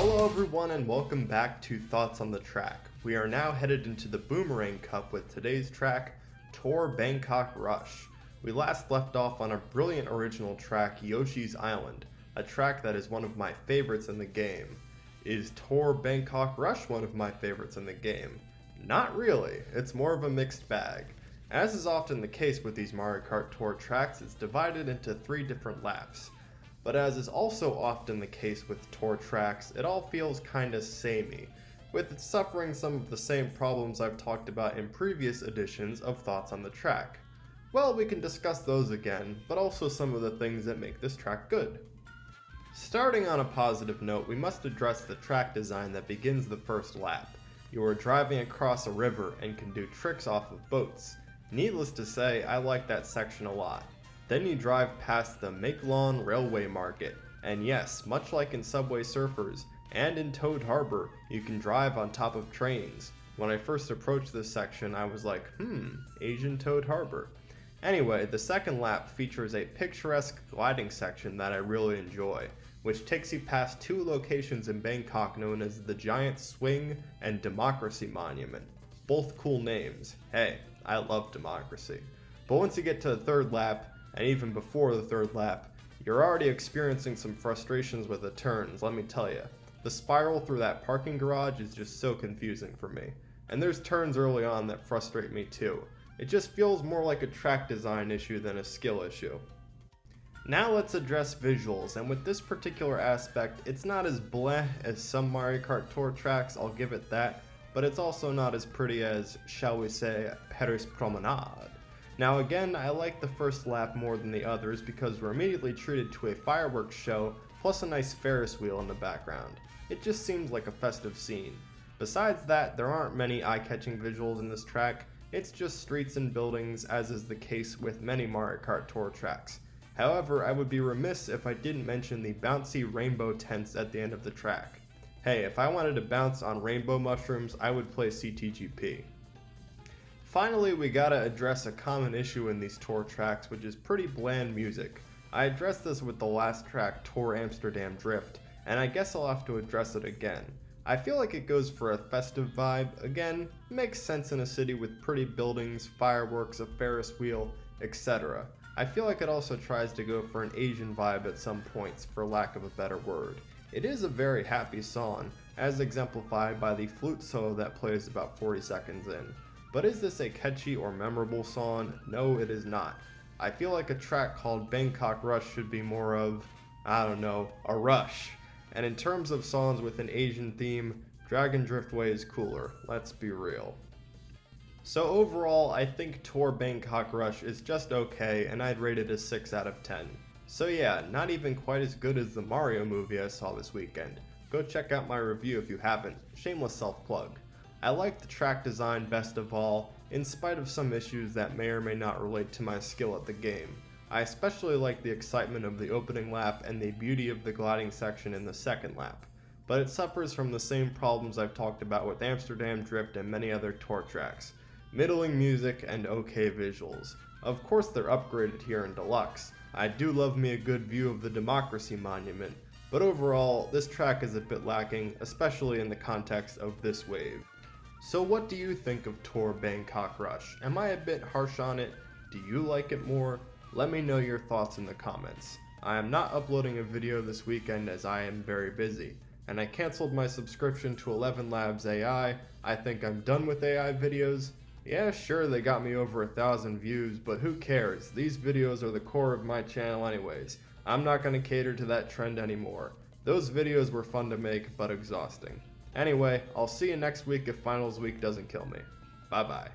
Hello everyone and welcome back to Thoughts on the Track. We are now headed into the Boomerang Cup with today's track, TOTT Bangkok Rush. We last left off on a brilliant original track, Yoshi's Island, a track that is one of my favorites in the game. Is TOTT Bangkok Rush one of my favorites in the game? Not really, it's more of a mixed bag. As is often the case with these Mario Kart Tour tracks, it's divided into 3 different laps. But as is also often the case with tour tracks, it all feels kinda samey, with it suffering some of the same problems I've talked about in previous editions of Thoughts on the Track. Well, we can discuss those again, but also some of the things that make this track good. Starting on a positive note, we must address the track design that begins the first lap. You are driving across a river and can do tricks off of boats. Needless to say, I like that section a lot. Then you drive past the Make-Lawn Railway Market, and yes, much like in Subway Surfers and in Toad Harbor, you can drive on top of trains. When I first approached this section, I was like, Asian Toad Harbor. Anyway, the second lap features a picturesque gliding section that I really enjoy, which takes you past 2 locations in Bangkok known as the Giant Swing and Democracy Monument. Both cool names. Hey, I love democracy. But once you get to the third lap, and even before the third lap, you're already experiencing some frustrations with the turns, let me tell you. The spiral through that parking garage is just so confusing for me. And there's turns early on that frustrate me too. It just feels more like a track design issue than a skill issue. Now let's address visuals, and with this particular aspect, it's not as bleh as some Mario Kart Tour tracks, I'll give it that, but it's also not as pretty as, shall we say, Paris Promenade. Now again, I like the first lap more than the others because we're immediately treated to a fireworks show plus a nice Ferris wheel in the background. It just seems like a festive scene. Besides that, there aren't many eye-catching visuals in this track, it's just streets and buildings as is the case with many Mario Kart Tour tracks. However, I would be remiss if I didn't mention the bouncy rainbow tents at the end of the track. Hey, if I wanted to bounce on rainbow mushrooms, I would play CTGP. Finally, we gotta address a common issue in these tour tracks, which is pretty bland music. I addressed this with the last track, Tour Amsterdam Drift, and I guess I'll have to address it again. I feel like it goes for a festive vibe, again, makes sense in a city with pretty buildings, fireworks, a Ferris wheel, etc. I feel like it also tries to go for an Asian vibe at some points, for lack of a better word. It is a very happy song, as exemplified by the flute solo that plays about 40 seconds in. But is this a catchy or memorable song? No, it is not. I feel like a track called Bangkok Rush should be more of, I don't know, a rush. And in terms of songs with an Asian theme, Dragon Driftway is cooler, let's be real. So overall, I think TOTT Bangkok Rush is just okay, and I'd rate it a 6 out of 10. So yeah, not even quite as good as the Mario movie I saw this weekend. Go check out my review if you haven't, shameless self-plug. I like the track design best of all, in spite of some issues that may or may not relate to my skill at the game. I especially like the excitement of the opening lap and the beauty of the gliding section in the second lap, but it suffers from the same problems I've talked about with Amsterdam Drift and many other tour tracks. Middling music and okay visuals. Of course they're upgraded here in Deluxe. I do love me a good view of the Democracy Monument, but overall, this track is a bit lacking, especially in the context of this wave. So what do you think of TOTT Bangkok Rush? Am I a bit harsh on it? Do you like it more? Let me know your thoughts in the comments. I am not uploading a video this weekend as I am very busy, and I cancelled my subscription to 11 Labs AI. I think I'm done with AI videos. Yeah, sure, they got me over 1,000 views, but who cares? These videos are the core of my channel anyways. I'm not going to cater to that trend anymore. Those videos were fun to make, but exhausting. Anyway, I'll see you next week if finals week doesn't kill me. Bye bye.